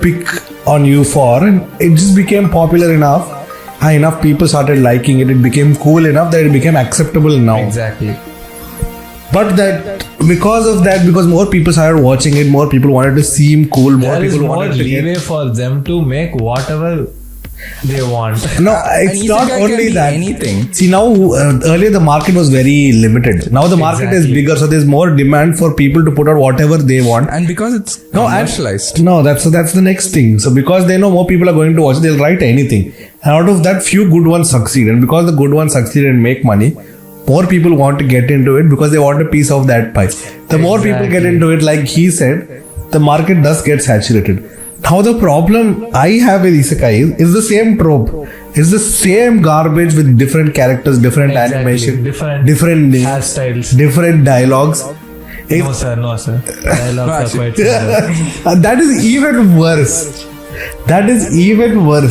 pick on you for, and it just became popular enough. And enough people started liking it. It became cool enough that it became acceptable now. Exactly. But because more people started watching it, more people wanted to seem cool, more There is people more wanted to leeway for them to make whatever they want. No, it's An not isekai can only be that. anything. See, now earlier the market was very limited. Now the market is Exactly. bigger, so there's more demand for people to put out whatever they want. And because it's No, commercialized. No, that's the next thing. So because they know more people are going to watch, they'll write anything. And out of that, few good ones succeed. And because the good ones succeed and make money, more people want to get into it because they want a piece of that pie. The more people get into it, like he said, the market does get saturated. Now the problem I have with Isekai is the same trope. It's the same garbage with different characters, different Exactly. animation, Different names, hairstyles. different dialogues. No sir. Dialogues are quite similar. And that is even worse.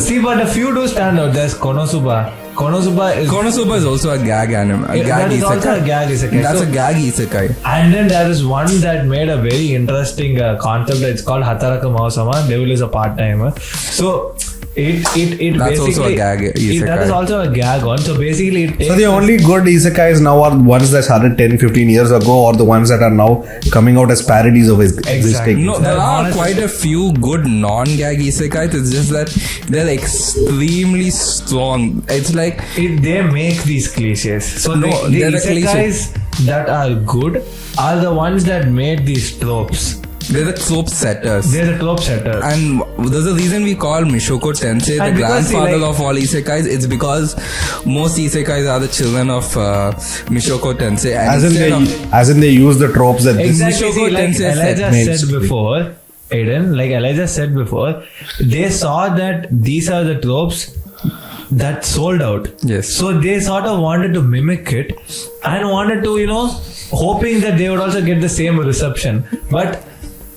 See, but a few do stand out. There's Konosuba. Konosuba is also a gag anime. A gag that is also isekai. a gag isekai. That's So- a gag isekai. And then there is one that made a very interesting concept. It's called Hataraka Maosama. Devil is a part-timer. So It That's also basically- a gag that isekai. is also a gag one. So basically, it takes So the only good isekais now are ones that started 10-15 years ago, or the ones that are now coming out as parodies of existing. No, there are honestly- quite a few good non-gag isekais. It's just that they're extremely strong. It's like they make these cliches. So No, the they're the isekais that are good are the ones that made these tropes. they're the trope setters. They're the trope setter. And there's a reason we call Mishoko Tensei the And because he, grandfather like- of all isekais. It's because most isekais are the children of Mishoko Tensei. And As in they use the tropes that Exactly. Mishoko See, like Tensei Elijah made said story. before, Aiden, like Elijah said before, they saw that these are the tropes that sold out. Yes. So they sort of wanted to mimic it and wanted to, hoping that they would also get the same reception. But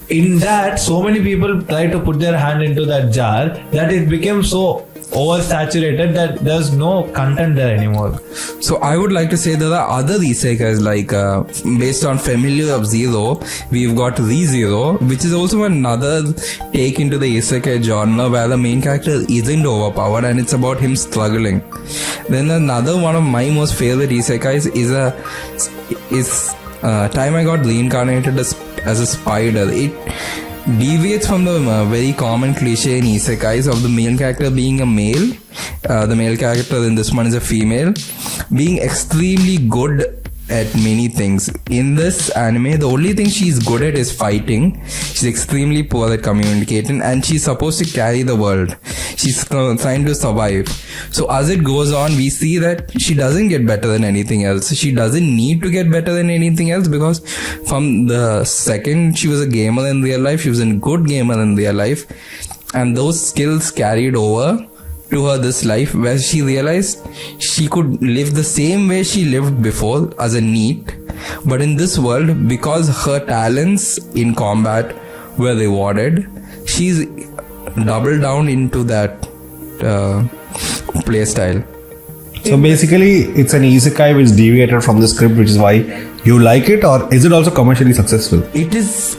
in that, so many people try to put their hand into that jar that it became so oversaturated that there's no content there anymore. So I would like to say there are other isekais like based on Familiar of Zero, we've got ReZero, which is also another take into the isekai genre where the main character isn't overpowered and it's about him struggling. Then another one of my most favorite isekais is Time I Got Reincarnated as a Spider. It deviates from the very common cliche in isekais of the male character being a male. The male character in this one is a female, being extremely good at many things. In this anime, the only thing she's good at is fighting. She's extremely poor at communicating, and she's supposed to carry the world. She's trying to survive. So as it goes on, we see that she doesn't get better than anything else. She doesn't need to get better than anything else, because from the second she was a gamer in real life, she was a good gamer in real life, and those skills carried over to her this life, where she realized she could live the same way she lived before as a NEET, but in this world, because her talents in combat were rewarded, she's doubled down into that play style. So basically, it's an isekai which deviated from the script, which is why you like it, or is it also commercially successful? It is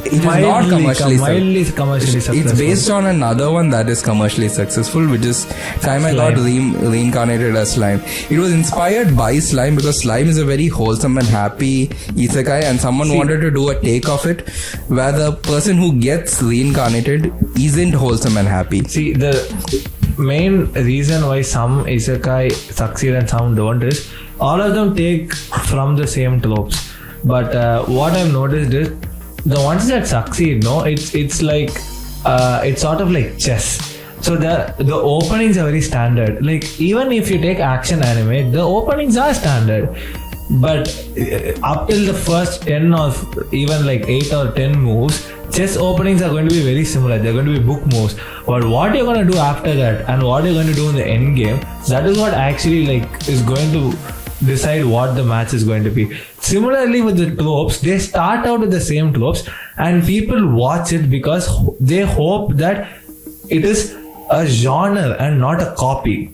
not commercially mildly commercially successful. It's based on another one that is commercially successful, which is Time I Got Reincarnated as Slime. It was inspired by Slime because Slime is a very wholesome and happy isekai, and someone wanted to do a take of it where the person who gets reincarnated isn't wholesome and happy. See, the main reason why some isekai succeed and some don't is all of them take from the same tropes. But what I've noticed is the ones that succeed, it's like it's sort of like chess. So the openings are very standard. Like even if you take action anime, the openings are standard. But up till the first 10 or even like 8 or 10 moves, chess openings are going to be very similar. They're going to be book moves. But what you're going to do after that and what you're going to do in the end game, that is what actually like is going to decide what the match is going to be. Similarly with the tropes, they start out with the same tropes and people watch it because they hope that it is a genre and not a copy.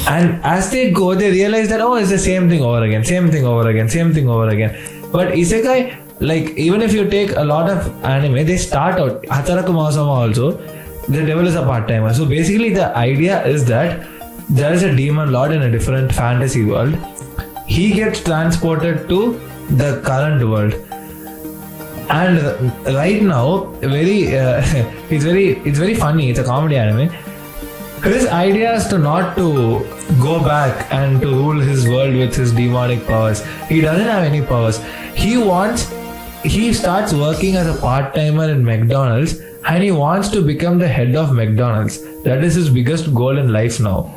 And as they go, they realize that it's the same thing over again, same thing over again, same thing over again. But isekai, like even if you take a lot of anime, they start out Hataraku Masama also, the devil is a part-timer. So basically the idea is that there is a demon lord in a different fantasy world. He gets transported to the current world, and right now, it's very funny. It's a comedy anime. His idea is not to go back and to rule his world with his demonic powers. He doesn't have any powers. He starts working as a part-timer in McDonald's, and he wants to become the head of McDonald's. That is his biggest goal in life now.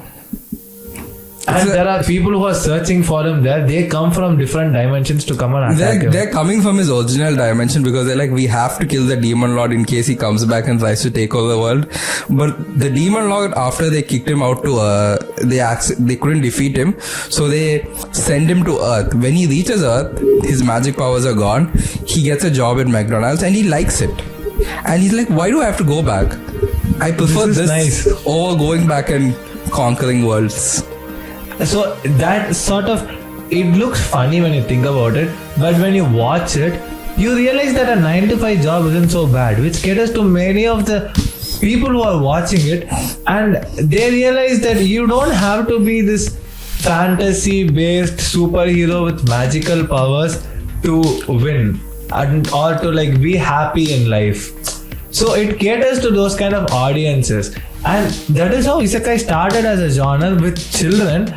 And there are people who are searching for him there. They come from different dimensions to come and attack him. They're coming from his original dimension because they're like, we have to kill the demon lord in case he comes back and tries to take over the world. But the demon lord, after they kicked him out to they couldn't defeat him, so they send him to Earth. When he reaches Earth, his magic powers are gone. He gets a job at McDonald's and he likes it. And he's like, why do I have to go back? I prefer this nice. over going back and conquering worlds. So that sort of, it looks funny when you think about it, but when you watch it, you realize that a 9 to 5 job isn't so bad, which caters to many of the people who are watching it, and they realize that you don't have to be this fantasy based superhero with magical powers to win or to like be happy in life. So it caters to those kind of audiences, and that is how Isekai started as a genre with children,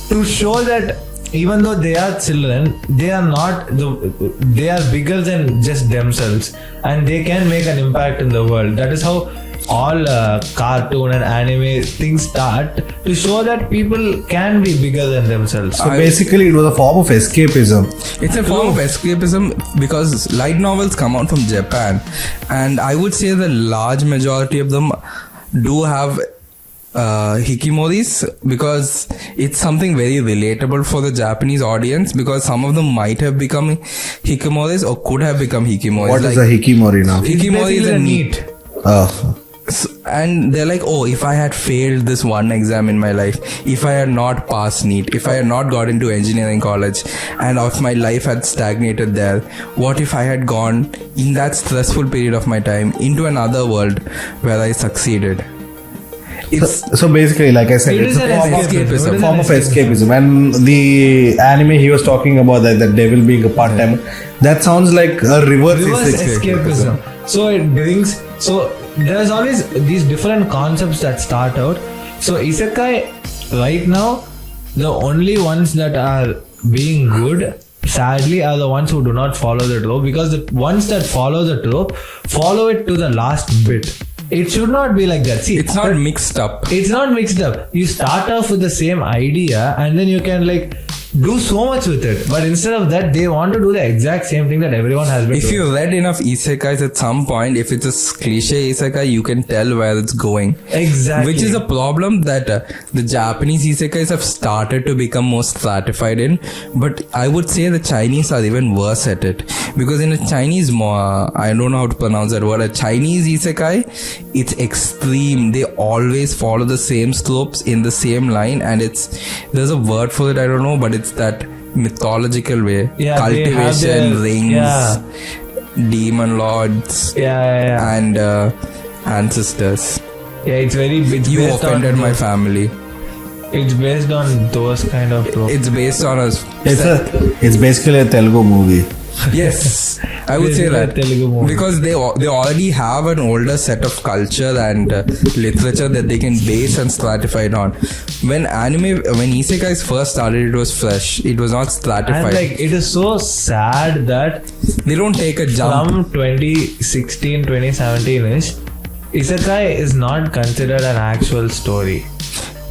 to show that even though they are children, they are they are bigger than just themselves, and they can make an impact in the world. That is how all cartoon and anime things start, to show that people can be bigger than themselves. So basically, it was a form of escapism. It's a form of escapism because light novels come out from Japan, and I would say the large majority of them do have hikimoris, because it's something very relatable for the Japanese audience, because some of them might have become hikimoris or could have become hikimoris. What is a hikimori now? Hikimori is a NEET. Oh. And they're like, oh, if I had failed this one exam in my life, if I had not passed NEET, if I had not got into engineering college, and if my life had stagnated there, what if I had gone in that stressful period of my time into another world where I succeeded? So basically, like I said, it's a form of escapism. And the anime he was talking about, that the devil being a part-timer, that sounds like a reverse escapism. So it brings, so there's always these different concepts that start out. So Isekai right now, the only ones that are being good, sadly, are the ones who do not follow the trope, because the ones that follow the trope follow it to the last bit. It should not be like that. See, it's not mixed up. It's not mixed up. You start off with the same idea, and then you can like do so much with it. But instead of that, they want to do the exact same thing that everyone has been doing. If you read enough isekais, at some point, if it's a cliche isekai, you can tell where it's going. Exactly. Which is a problem that the Japanese isekais have started to become more stratified in. But I would say the Chinese are even worse at it. Because in a Chinese, I don't know how to pronounce that word, a Chinese isekai, it's extreme. They always follow the same slopes in the same line, and there's a word for it, I don't know, but it's that mythological way. Yeah, cultivation, rings, demon lords, and ancestors. Yeah, it's you offended my family. It's based on those kind of tropes. It's based on It's basically a Telugu movie. Yes, I would say that, because they already have an older set of culture and literature that they can base and stratify it on. When isekais first started, it was fresh. It was not stratified. And like, it is so sad that they don't take a jump from 2016, 2017ish. Isekai is not considered an actual story.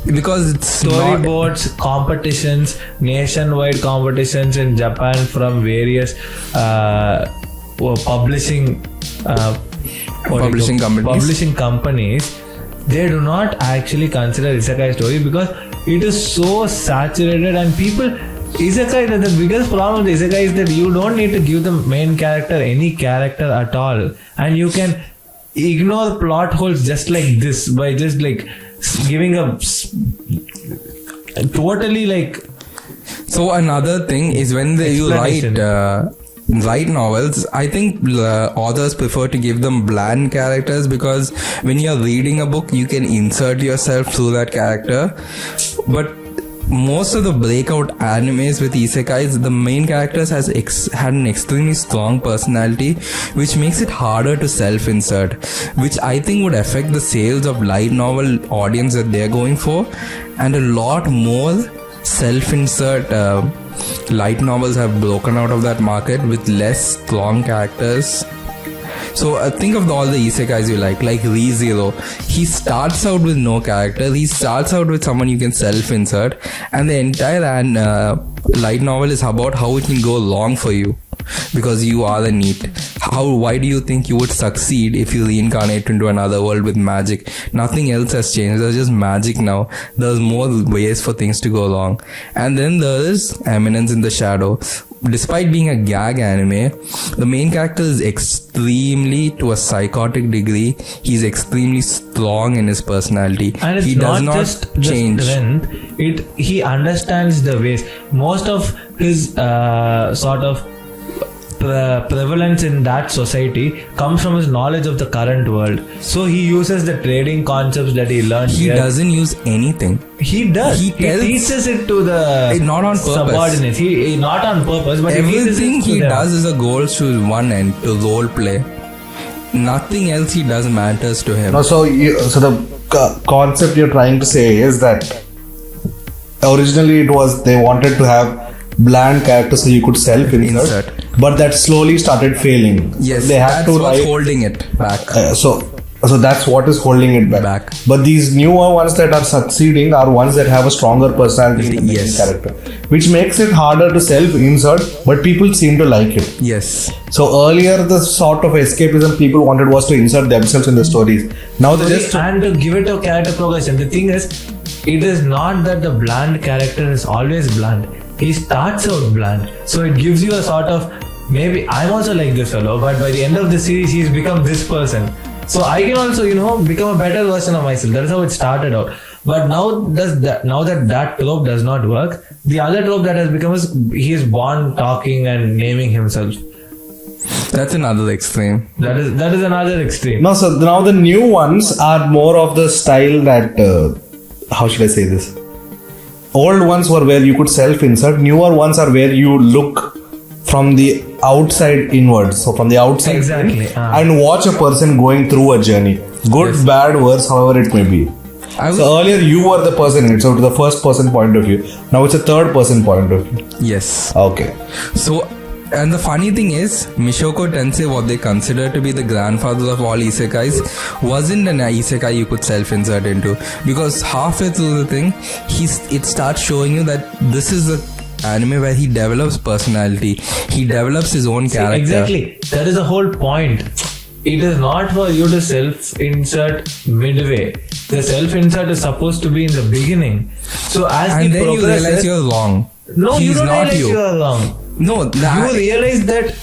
Because it's storyboards, competitions, nationwide competitions in Japan from various publishing companies, they do not actually consider isekai story, because it is so saturated, and people, isekai, the biggest problem with isekai is that you don't need to give the main character any character at all, and you can ignore plot holes just like this by just like giving a totally like. So another thing is when you write novels, I think authors prefer to give them bland characters, because when you're reading a book, you can insert yourself through that character. But most of the breakout animes with isekais, the main characters had an extremely strong personality, which makes it harder to self-insert, which I think would affect the sales of light novel audience that they're going for. And a lot more self-insert light novels have broken out of that market with less strong characters. So think of all the isekais you like ReZero. He starts out with no character. He starts out with someone you can self-insert, and the entire light novel is about how it can go wrong for you because you are a NEET. Why do you think you would succeed if you reincarnate into another world with magic? Nothing else has changed. There's just magic now. There's more ways for things to go wrong. And then there is Eminence in the Shadow. Despite being a gag anime, the main character is extremely, to a psychotic degree, he's extremely strong in his personality. And it's he does not not just change. The strength, he understands the ways. Most of his sort of prevalence in that society comes from his knowledge of the current world. So he uses the trading concepts that he learned. He here. doesn't use anything. He does. He teaches it to the not on purpose. subordinates. He not on purpose, but Everything he does is a goal to one end, to role play. Nothing else he does matters to him. No, so the concept you're trying to say is that originally it was they wanted to have bland characters so you could self-insert, but that slowly started failing. Yes, they had that's to what's write, holding it back. So that's what is holding it back. But these newer ones that are succeeding are ones that have a stronger personality in the main character, which makes it harder to self-insert, but people seem to like it. Yes. So earlier the sort of escapism people wanted was to insert themselves in the stories. Now they just and to give it a character progression. The thing is, it is not that the bland character is always bland. He starts out bland, so it gives you a sort of maybe I'm also like this fellow, but by the end of the series he's become this person. So I can also, become a better version of myself. That is how it started out. But now that trope does not work, the other trope that has become is he is born talking and naming himself. That's another extreme. That is another extreme. No, so now the new ones are more of the style that how should I say this? Old ones were where you could self-insert. Newer ones are where you look from the outside inwards. So from the outside exactly, and watch a person going through a journey. Good, bad, worse, however it may be. So earlier you were the person in it, so to the first person point of view. Now it's a third person point of view. Yes. Okay. So, and the funny thing is, Mushoku Tensei, what they consider to be the grandfather of all isekais, wasn't an isekai you could self-insert into, because halfway through the thing, it starts showing you that this is the anime where he develops personality, he develops his own character. Exactly, that is the whole point. It is not for you to self-insert midway. The self-insert is supposed to be in the beginning. So as and then you realize you're wrong. No, He's you don't not realize you. are wrong. No, you realize that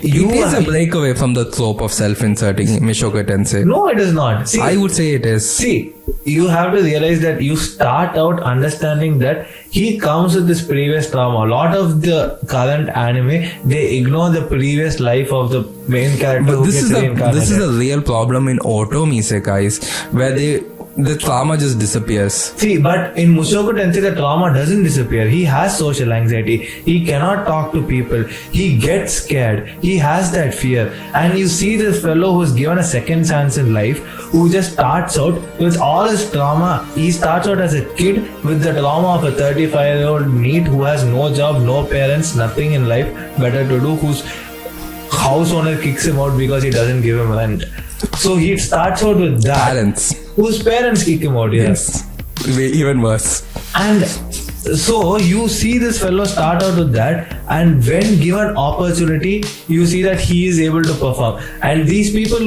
it is a breakaway from the trope of self-inserting Mushoku Tensei. No, it is not. See, I would say it is. See, you have to realize that you start out understanding that he comes with this previous trauma. A lot of the current anime, they ignore the previous life of the main character. But this is a real problem in Otome isekais, where the trauma just disappears. See, but in Mushoku Tensei, the trauma doesn't disappear. He has social anxiety. He cannot talk to people. He gets scared. He has that fear. And you see this fellow who's given a second chance in life, who just starts out with all his trauma. He starts out as a kid with the trauma of a 35-year-old NEET who has no job, no parents, nothing in life better to do, whose house owner kicks him out because he doesn't give him rent. So he starts out with that. Parents. Whose parents kick him out, yes. Even worse. And so you see this fellow start out with that, and when given opportunity, you see that he is able to perform. And these people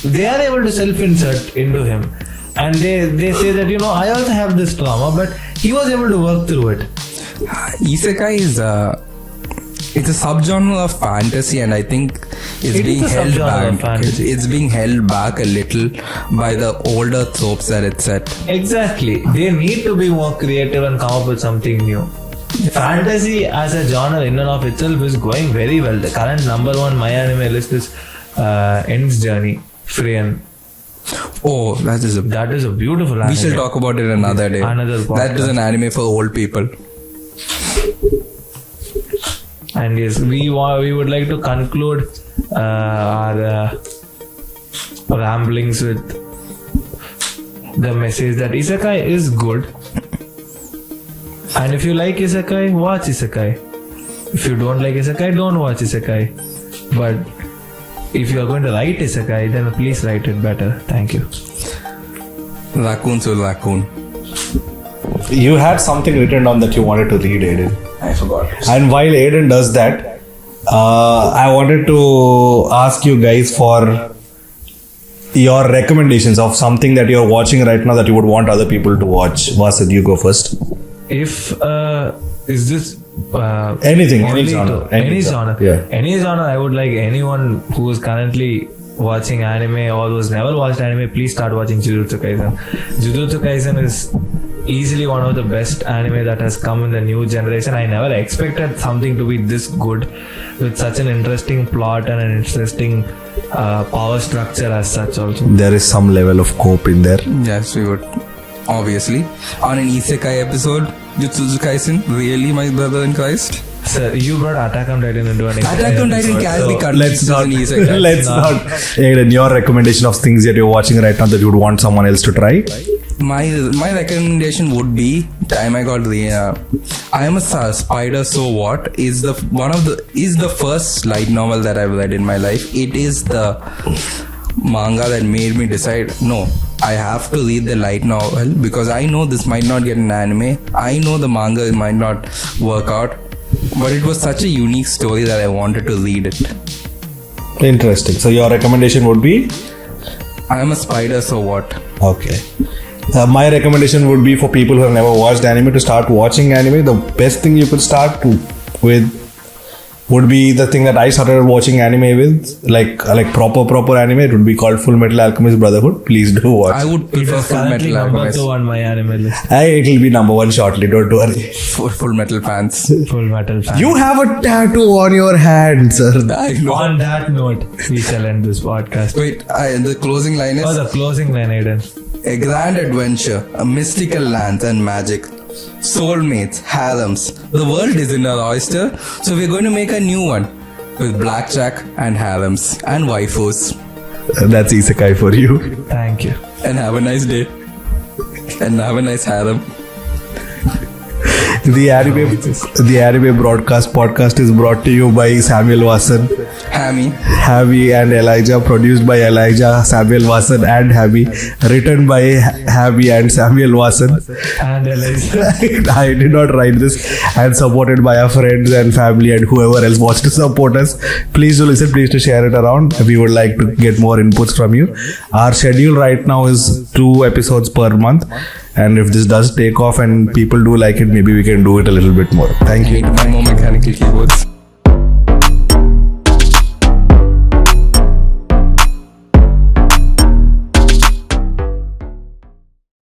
they are able to self-insert into him. And they say that, I also have this trauma, but he was able to work through it. Isekai is it's a subgenre of fantasy, and I think it's being held back. It's being held back a little by the older tropes that it set. Exactly. They need to be more creative and come up with something new. Fantasy as a genre in and of itself is going very well. The current number one My Anime list is End's Journey, Frian. Oh, that is a beautiful anime. We shall talk about it another day. That is an anime for old people. And yes, we would like to conclude our ramblings with the message that Isekai is good. And if you like Isekai, watch Isekai. If you don't like Isekai, don't watch Isekai. But if you are going to write Isekai, then please write it better. Thank you. Raccoon to raccoon. You had something written down that you wanted to read, Aiden. I forgot. And while Aiden does that, I wanted to ask you guys for your recommendations of something that you're watching right now that you would want other people to watch. Vasan, you go first. If is this anything, any genre, yeah. Any genre, I would like anyone who is currently watching anime or who's never watched anime, please start watching Jujutsu Kaisen. Jujutsu Kaisen is easily one of the best anime that has come in the new generation. I never expected something to be this good with such an interesting plot and an interesting power structure as such also. There is some level of cope in there. Yes, we would. Obviously. On an Isekai episode, Jujutsu Kaisen, really, my brother in Christ? Sir, you brought Attack on Titan into an Attack on Titan can be cut. Let's not. Isekai. Let's not. Aiden, your recommendation of things that you're watching right now that you would want someone else to try? My recommendation would be Time I Got the I Am a Spider So What is the first light novel that I've read in my life. It is the manga that made me decide, no, I have to read the light novel because I know this might not get an anime. I know the manga might not work out, but it was such a unique story that I wanted to read it. Interesting. So your recommendation would be? I Am a Spider So What. Okay. My recommendation would be for people who have never watched anime to start watching anime. The best thing you could start with would be the thing that I started watching anime with, like proper anime. It would be called Full Metal Alchemist Brotherhood. Please do watch. I would prefer Full Metal number Alchemist. 2 on my anime list. It will be number 1 shortly. Don't worry. For Full Metal fans. Full Metal fan. You have a tattoo on your hand, sir. I know. On that note, we shall end this podcast. Wait, the closing line Oh, is the closing line, Aiden. a grand adventure, a mystical land and magic, soulmates, harems. The world is in our oyster, so we're going to make a new one with blackjack and harems and waifus. That's Isekai for you. Thank you. And have a nice day. And have a nice harem. The anime broadcast podcast is brought to you by Samuel Vasan, Hammy and Elijah. Produced by Elijah, Samuel Vasan and Hammy. Written by Hammy and Samuel Vasan. And Elijah. I did not write this. And supported by our friends and family and whoever else wants to support us. Please do listen. Please to share it around. We would like to get more inputs from you. Our schedule right now is 2 episodes per month. And if this does take off and people do like it, maybe we can do it a little bit more. Thank you. I hate my more mechanical keyboards.